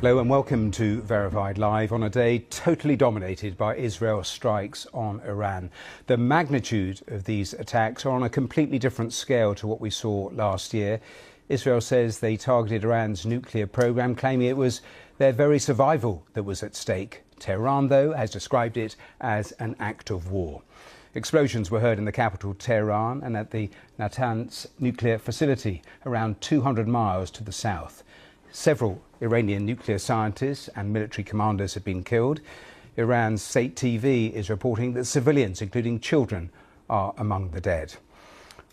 Hello and welcome to Verified Live on a day totally dominated by Israel's strikes on Iran. The magnitude of these attacks are on a completely different scale to what we saw last year. Israel says they targeted Iran's nuclear program, claiming it was their very survival that was at stake. Tehran, though, has described it as an act of war. Explosions were heard in the capital, Tehran, and at the Natanz nuclear facility, around 200 miles to the south. Several Iranian nuclear scientists and military commanders have been killed. Iran's state TV is reporting that civilians, including children, are among the dead.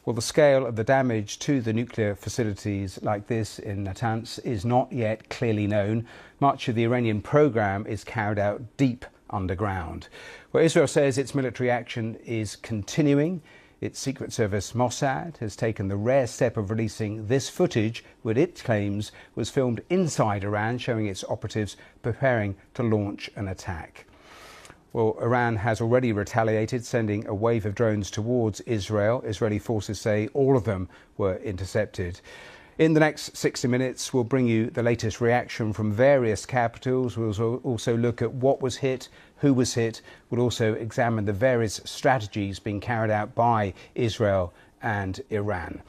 Well, the scale of the damage to the nuclear facilities like this in Natanz is not yet clearly known. Much of the Iranian program is carried out deep underground. Well, Israel says its military action is continuing. Its secret service Mossad has taken the rare step of releasing this footage, which it claims was filmed inside Iran, showing its operatives preparing to launch an attack. Well, Iran has already retaliated, sending a wave of drones towards Israel. Israeli forces say all of them were intercepted. In the next 60 minutes, we'll bring you the latest reaction from various capitals. We'll also look at what was hit, who was hit. We'll also examine the various strategies being carried out by Israel and Iran.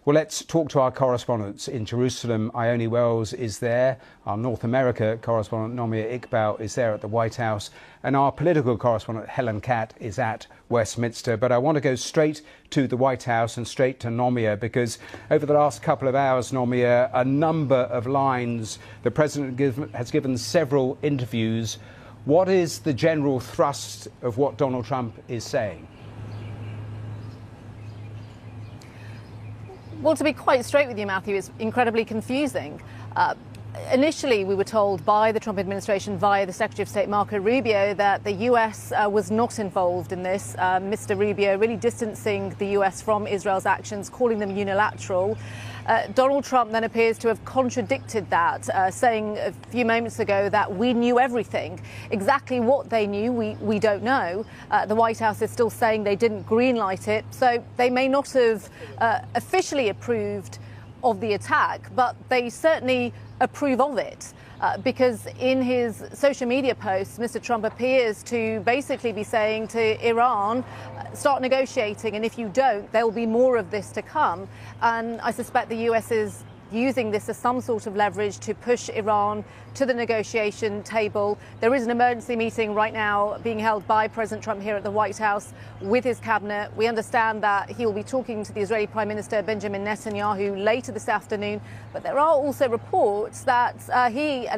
Well, let's talk to our correspondents in Jerusalem. Ione Wells is there. Our North America correspondent, Nomia Iqbal, is there at the White House. And our political correspondent, Helen Catt, is at Westminster. But I want to go straight to the White House and straight to Nomia, because over the last couple of hours, Nomia, a number of lines. The President has given several interviews. What is the general thrust of what Donald Trump is saying? Well, to be quite straight with you, Matthew, it's incredibly confusing. Initially, we were told by the Trump administration via the Secretary of State Marco Rubio that the US was not involved in this. Mr. Rubio really distancing the US from Israel's actions, calling them unilateral. Donald Trump then appears to have contradicted that, saying a few moments ago that we knew everything. Exactly what they knew, we don't know. The White House is still saying they didn't greenlight it, so they may not have officially approved of the attack, but they certainly approve of it. Because in his social media posts, Mr. Trump appears to basically be saying to Iran, start negotiating, and if you don't, there will be more of this to come. And I suspect the US is using this as some sort of leverage to push Iran to the negotiation table. There is an emergency meeting right now being held by President Trump here at the White House with his cabinet. We understand that he will be talking to the Israeli Prime Minister Benjamin Netanyahu later this afternoon, but there are also reports that he and